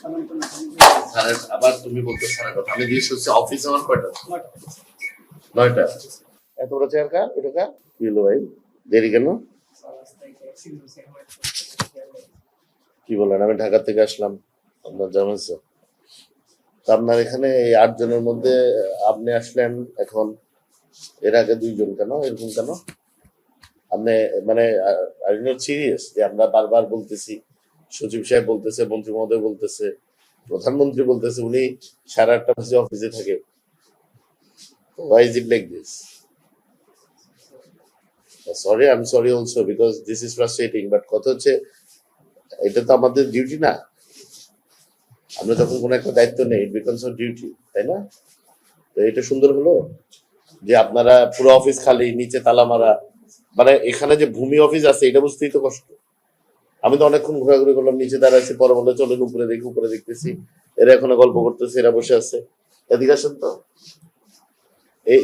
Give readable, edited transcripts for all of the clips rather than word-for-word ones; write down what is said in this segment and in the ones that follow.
স্যারের আবার তুমি বলতে স্যারের কথা আমি জিজ্ঞেস করছি অফিস আমার কয়টা 9টা এত বড় চেয়ার কার এটা কার কি হলো ভাই দেরি কেন কি বলেন আমি ঢাকা থেকে আসলাম আপনার জানেন স্যার আপনার এখানে এই 8 জনের মধ্যে আপনি আসলেন এখন এর আগে 2 জন কেন এরকম কেন আপনি মানে আর নট সিরিয়াস যে আমরা বারবার বলতেছি সচিব সাহেব বলতেছে মন্ত্রী মহোদয় বলতেছে প্রধানমন্ত্রী বলতেছে উনি 8:30 বাজে অফিসে থাকে why is it like this sorry I'm sorry also because this is frustrating but কথা হচ্ছে এটা তো আমাদের ডিউটি না আমরা যখন কোনো একটা দায়িত্ব নেই ইট বিকামস আওয়ার ডিউটি তাই না তো এটা সুন্দর হলো যে আপনারা পুরো অফিস খালি নিচে তালা মারা মানে এখানে যে ভূমি অফিস আছে এটা বুঝতেই তো কষ্ট আমি তো অনেকক্ষণ ঘোরাঘুরি করলাম নিচে দাঁড়াইছি পরে বলে চলেন উপরে দেখি উপরে দেখতেছি এরা এখনো গল্প করতেছে এরা বসে আছে এদিকে আসেন তো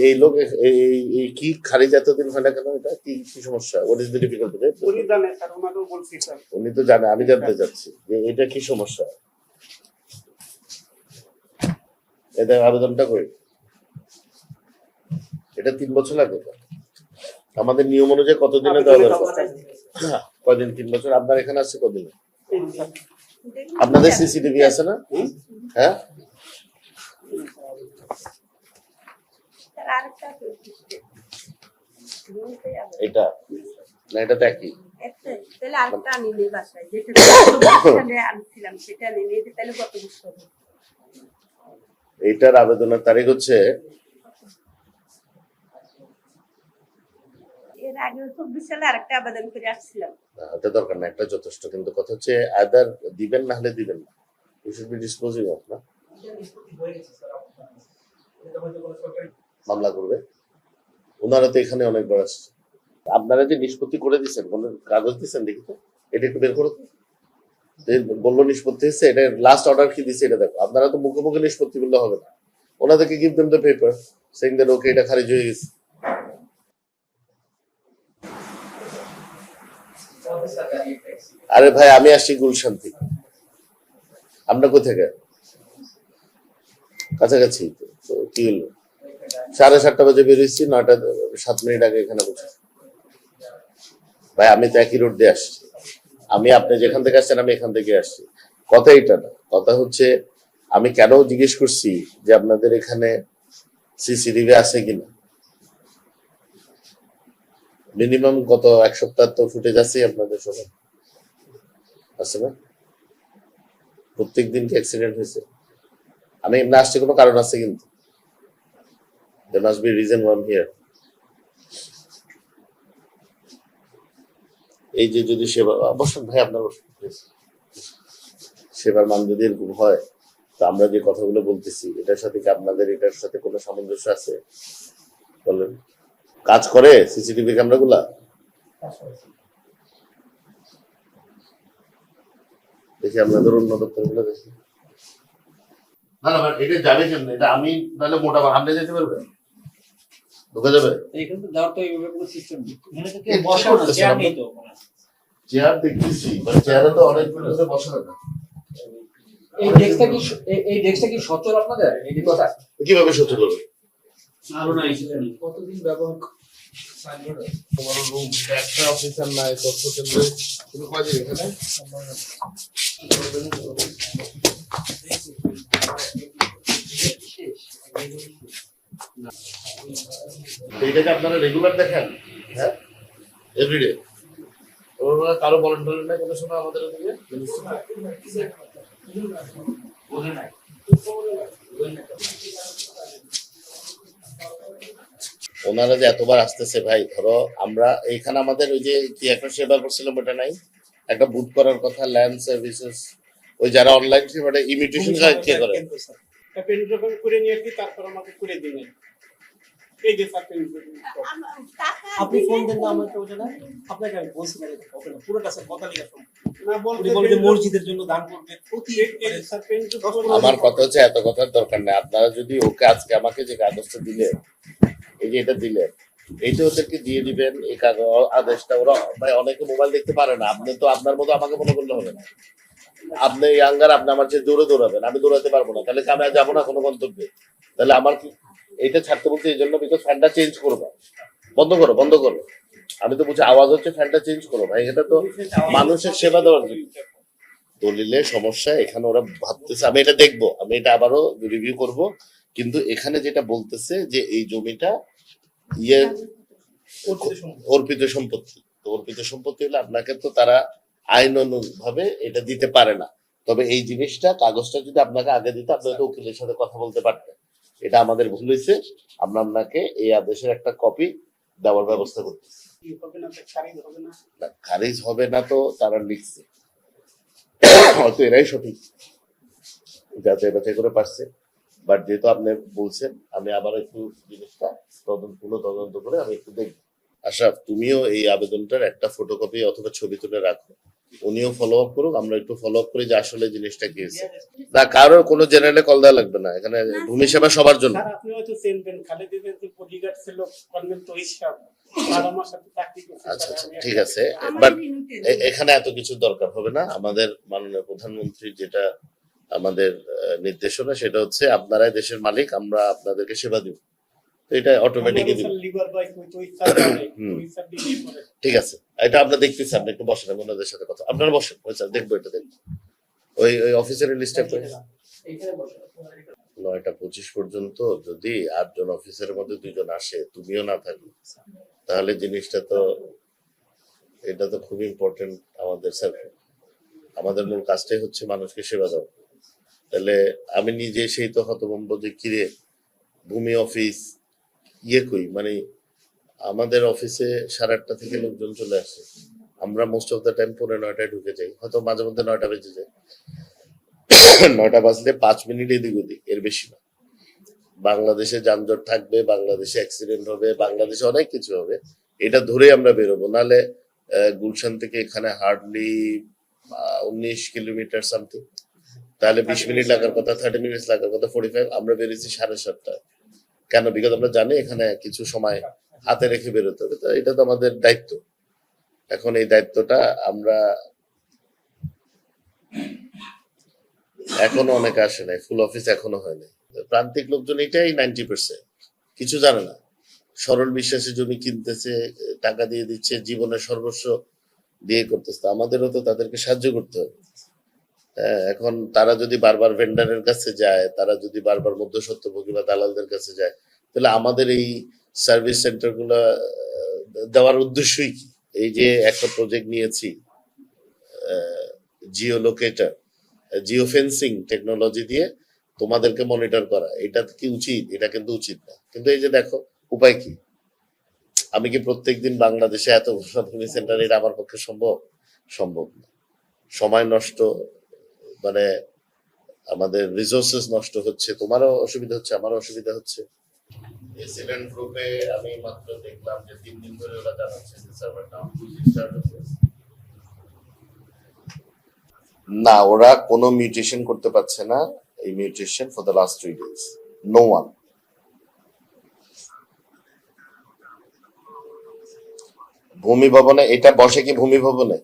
এই লোক এই কি খারিজ এতদিন হয় না কেন এটা কি কি সমস্যা হোয়াট ইজ দ্য ডিফিকাল্টি উনি তো জানে আমি জানতে চাচ্ছি যে এটা কি সমস্যা এটা আবেদনটা করি এটা 3 বছর লাগে আমাদের নিয়ম অনুযায়ী কতদিনে দেওয়া দরকার কয়দিন 3 বছর আপনার এখানে আসছে কদিনে আপনাদের সিসিটিভি আছে না হ্যাঁ এটা না এটা তো একই এইটার আবেদনের তারিখ হচ্ছে এটা দরকার না একটা যথেষ্ট কিন্তু কথা হচ্ছে আদার দিবেন না হলে দিবেন না you should be disposing of না মামলা করবে ওনারা তো এখানে অনেকবার আসছে আপনারা যে নিষ্পত্তি করে দিচ্ছেন কোন কাগজ দিচ্ছেন দেখি তো এটা একটু বের করো বললো নিষ্পত্তি হচ্ছে এটা লাস্ট অর্ডার কি দিচ্ছে এটা দেখো আপনারা তো মুখে মুখে নিষ্পত্তি বললে হবে না ওনাদেরকে give them the paper saying that okay এটা খারিজ হয়ে গেছে আরে ভাই আমি আসছি গুলশান থেকে আমরা কোথেকে কাছাকাছি তো কি হলো 7:30 বাজে বেরিয়েছি 9:07 আগে এখানে বসে ভাই আমি তো একই রোড দিয়ে আসছি আমি আপনি যেখান থেকে আসছেন আমি এখান থেকে আসছি কথা এটা না কথা হচ্ছে আমি কেন জিজ্ঞেস করছি যে আপনাদের এখানে সিসিটিভি আছে কিনা মিনিমাম গত 1 সপ্তাহ তো ফুটেজ আছে আপনাদের সবাই আছে না প্রত্যেকদিন কি অ্যাক্সিডেন্ট হয়েছে আমি এমনি আসছি কোনো কারণ আছে কিন্তু there must be reason one here এই যে যদি সেবা অবশ্যই ভাই আপনার সেবার মান যদি এরকম হয় তো আমরা যে কথাগুলো বলতেছি এটার সাথে কি আপনাদের এটার সাথে কোনো সামঞ্জস্য আছে বলেন কাজ করে সিসিটিভি ক্যামেরাগুলা দেখি আপনাদের অন্য দপ্তরগুলো দেখি না না এটা যাবে কেমন এটা আমি তাহলে মোটা আপনি যেতে পারবেন ঢোকা যাবে এখানে তো যাওয়ার তো এইভাবে কোনো সিস্টেম নেই এখানে তো কেউ বসে না চেয়ার নেই তো চেয়ার দেখতেছি মানে চেয়ারে তো অনেক মানুষ বসে না এই ডেস্কটা কি সচল আপনাদের এই ডেস্কটা কিভাবে সচল হবে আরো নাই সেখানে কতদিন ব্যবহার তোমার রুম একটা অফিসার নাই তথ্য কেন্দ্রে তুমি কয়দিন এখানে এইটাকে আপনারা রেগুলার দেখেন হ্যাঁ এভরিডে ওরা কারো ভলান্টিয়ার নাই কোনো সময় আমাদের ওদিকে ওনারা যে এতবার আসতেছে ভাই ধরো আমরা এইখানে আমাদের ওই যে কি একটা সেবা করছিলাম ওটা নাই একটা বুথ করার কথা ল্যান্ড সার্ভিসেস ওই যারা অনলাইন সেবাটা ইমিটেশন কে করে করে নিয়ে কি তারপর আমাকে করে দিবেন এই যে আপনি ফোন দেন না আমাকে ওটা না আপনাকে আমি বলছি না ওকে পুরোটা স্যার কথা লিখা না বলতে বলতে মসজিদের জন্য দান করবে প্রতি আমার কথা হচ্ছে এত কথার দরকার নেই আপনারা যদি ওকে আজকে আমাকে যে কাগজটা দিলে এই যে এটা দিলে এইটা ওদেরকে দিয়ে দিবেন এই কাগজ আদেশটা ওরা ভাই অনেকে মোবাইল দেখতে পারে না আপনি তো আপনার মতো আমাকে মনে করলে হবে না আপনি ইয়াঙ্গার, আপনি আমার চেয়ে জোরে দৌড়াবেন, আমি দৌড়াতে পারবো না, তাহলে কি আমি আর যাবো না কোনো গন্তব্যে? তাহলে আমার কি এইটা ছাড়তে বলতে এই জন্য, বিকজ ফ্যানটা চেঞ্জ করবো। বন্ধ করো, বন্ধ করো। আমি তো বলছি আওয়াজ হচ্ছে, ফ্যানটা চেঞ্জ করো ভাই, এটা তো মানুষের সেবা দেওয়ার জন্য। দলিলে সমস্যা এখানে ওরা ভাবতেছে, আমি এটা দেখবো, আমি এটা আবারও রিভিউ করব, কিন্তু এখানে যেটা বলতেছে যে এই জমিটা ইয়ে অর্পিত সম্পত্তি, তো অর্পিত সম্পত্তি হলে আপনাকে তো তারা আইন অনুভাবে এটা দিতে পারে না। তবে এই জিনিসটা, কাগজটা যদি আপনাকে আগে দিতে, আপনি তো উকিলের সাথে কথা বলতে পারতেন। এটা আমাদের ভুল হয়েছে, আমরা আপনাকে এই আদেশের একটা কপি দেওয়ার ব্যবস্থা করতেছি। কি হবে না, তো খারিজ হবে না? না, খারিজ হবে না তো তারা লিখছে, হয়তো এরাই সঠিক যাচাই বাছাই করে পারছে, বাট যেহেতু আপনি বলছেন, আমি আবার একটু জিনিসটা তদন্ত করে আমি একটু দেখবো। আশরাফ, তুমিও এই আবেদনটার একটা ফটোকপি অথবা ছবি তুলে রাখো, উনিও ফলো আপ করুক, আমরা একটু ফলো আপ করি যে আসলে জিনিসটা কি হয়েছে। না, কারোর কোনো জেনারেলে কল দেওয়া লাগবে না, এখানে ভূমি সেবা সবার জন্য। স্যার আপনি হয়তো চিনবেন, খালেদের যে বডিগার্ড ছিল কর্নেল তহিদ সাহেব, আর আমার সাথে চাকরি করছে। আচ্ছা আচ্ছা, ঠিক আছে, বাট এখানে এত কিছু দরকার হবে না। আমাদের মাননীয় প্রধানমন্ত্রী যেটা আমাদের নির্দেশনা, সেটা হচ্ছে আপনারাই দেশের মালিক, আমরা আপনাদেরকে সেবা দিব, তো এটা অটোমেটিকই দিব। লিভার বাই তহিদ স্যার করে, তহিদ স্যার ডিগ্রি করে। ঠিক আছে, এটা আমরা দেখতেছি, আপনি একটু বসেন, আমি ওনাদের সাথে কথা, আপনারা বসেন, দেখবো, এটা দেখবো। ওই ওই অফিসারের লিস্টটা করে এইখানে বসে 9টা 25 পর্যন্ত যদি 8 জন অফিসারের মধ্যে 2 জন আসে, তুমিও না থাকবে, তাহলে জিনিসটা তো, এটা তো খুব ইম্পর্টেন্ট আমাদের স্যার। আমাদের মূল কাজটাই হচ্ছে মানুষকে সেবা দেওয়া। তাহলে আমি নিজে সেই তো হতভম্ব যে কিরে, ভূমি অফিস ইয়ে কই, মানে আমাদের অফিসে 8:30 থেকে লোকজন চলে আসে, আমরা মোস্ট অফ দ্য টাইম 9:45 ঢুকে যাই, হয়তো মাঝে মধ্যে 9টা বেজে যায়। 9টা বাজলে 5 মিনিট এদিক ওদিক, এর বেশি না। বাংলাদেশে যানজট থাকবে, বাংলাদেশে অ্যাক্সিডেন্ট হবে, বাংলাদেশে অনেক কিছু হবে, এটা ধরে আমরা বেরোবো। নাহলে গুলশান থেকে এখানে হার্ডলি 19 কিলোমিটার সামথিং, তাহলে 20 মিনিট লাগার কথা, 30 মিনিট লাগার কথা, 45, আমরা বেরিয়েছি 7:30টায়। কেন? বিকজ আমরা জানি এখানে কিছু সময় হাতে রেখে বেরোতে হবে, তো এটা তো আমাদের দায়িত্ব। এখন এই দায়িত্বটা আমরা, এখনো অনেকে আসে নাই, ফুল অফিস এখনো হয় নাই, প্রান্তিক লোকজন এটাই 90%, কিছু জানে না। সরল বিশ্বাসে জমি কিনতেছে, টাকা দিয়ে দিচ্ছে, জীবনের সর্বস্ব দিয়ে করতেছে, আমাদেরও তো তাদেরকে সাহায্য করতে হবে। এখন তারা যদি বারবার ভেন্ডারের কাছে যায়, তারা যদি বারবার মধ্যস্বত্বভোগী বা দালালদের কাছে যায়, তাহলে আমাদের এই সার্ভিস সেন্টার গুলা দেওয়ার উদ্দেশ্যই কি? এই যে একটা প্রজেক্ট নিয়েছি, Jio locator, Jio fencing technology দিয়ে তোমাদেরকে মনিটর করা, এটা কি উচিত? এটা কিন্তু উচিত না। কিন্তু এই যে দেখো, উপায় কি? আমি কি প্রত্যেকদিন বাংলাদেশে এত ভূমি সেন্টার, এটা আমার পক্ষে সম্ভব? সম্ভব না। সময় নষ্ট, মানে আমাদের রিসোর্সেস নষ্ট হচ্ছে, তোমারও অসুবিধা হচ্ছে, আমারও অসুবিধা হচ্ছে। এসিডেন্ট গ্রুপে আমি মাত্র দেখলাম যে 3 দিন ধরে ওরা জানাচ্ছে যে সার্ভার ডাউন, না, ওরা কোনো মিউটেশন করতে পারছে না, এই mutation for the last 3 days, no one. ভূমি ভবনে এটা বসে কি? ভূমি ভবনে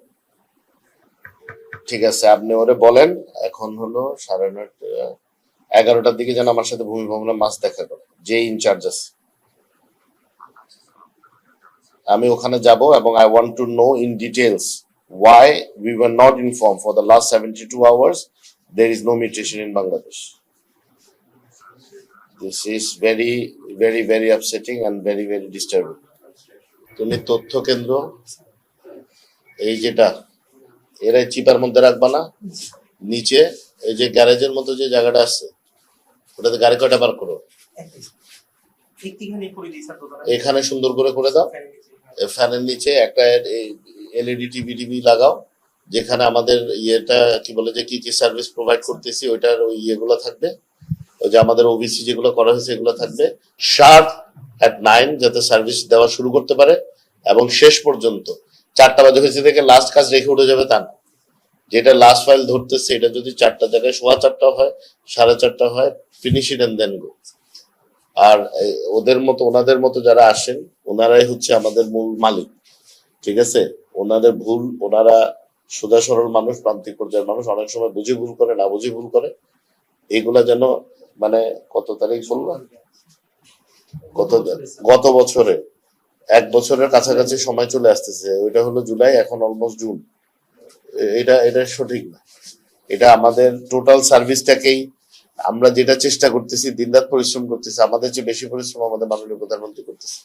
ঠিক আছে, আপনি ওরে বলেন এখন হলো 9:30, 11টার দিকে যেন আমার সাথে ভূমি ভবনে মাছ দেখা করে, যে ইনচার্জ আছে। আমি ওখানে যাব এবং I want to know in details why we were not informed for the last 72 hours there is no mutation in Bangladesh. This is very very very upsetting and very very disturbing. তুমি তথ্য কেন্দ্র এই যেটা এরাই চিপার মধ্যে রাখবা না, নিচে এই যে গ্যারেজের মতো যে জায়গাটা আছে, ওটাতে গাড়ি কয়টা বার করো, এখানে সুন্দর করে দাও। ফ্যানের নিচে একটা এলইডি টিভি লাগাও, যেখানে আমাদের ইয়েটা কি বলে যে কি কি সার্ভিস প্রোভাইড করতেছি ওইটার ওই ইয়েগুলো থাকবে, ওই যে আমাদের ওবিসি যেগুলো করা হয়েছে এগুলো থাকবে। শার্প at 9 যাতে সার্ভিস দেওয়া শুরু করতে পারে, এবং শেষ পর্যন্ত 4টা বাজে হয়েছে থেকে লাস্ট কাজ রেখে উঠে যাবে তা না। যেটা লাস্ট ফাইল ধরতেছে এটা যদি 4টা জায়গায় 4:15 হয়, 4:30 হয়, ফিনিশ ইট এন্ড দেন গো। আর ওনাদের মতো যারা আসেন, ওনারাই হচ্ছে আমাদের মূল মালিক, ঠিক আছে? ওনাদের ভুল ওনারা সোজা সরল মানুষ, প্রান্তিক পর্যায়ের মানুষ অনেক সময় বুঝে ভুল করে, না বুঝে ভুল করে। এগুলা যেন মানে কত তারিখ বললাম, গত বছরে 1 বছরের কাছাকাছি সময় চলে আসতেছে, ওইটা হলো জুলাই, এখন অলমোস্ট জুন। এটা সঠিক না। এটা আমাদের টোটাল সার্ভিসটাকেই আমরা যেটা চেষ্টা করতেছি, দিনরাত পরিশ্রম করতেছি, আমাদের চেয়ে বেশি পরিশ্রম আমাদের মাননীয় প্রধানমন্ত্রী করতেছে।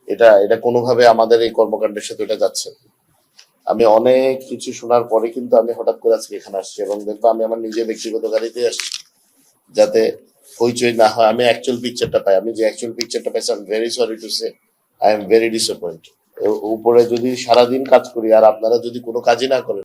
এটা কোনোভাবে আমাদের এই কর্মকাণ্ডের সাথে এটা যাচ্ছে না। আমি অনেক কিছু শোনার পরে কিন্তু আমি হঠাৎ করে আজকে এখানে আসছি, এবং দেখবো আমি আমার নিজে ব্যক্তিগত গাড়িতে আসছি, যাতে হইচই না হয়, আমি অ্যাকচুয়াল পিকচারটা পাই। আমি যে অ্যাকচুয়াল পিকচারটা পাইছি, I am very sorry to say, I am very disappointed. উপরে যদি সারাদিন কাজ করি আর আপনারা যদি কোনো কাজই না করেন,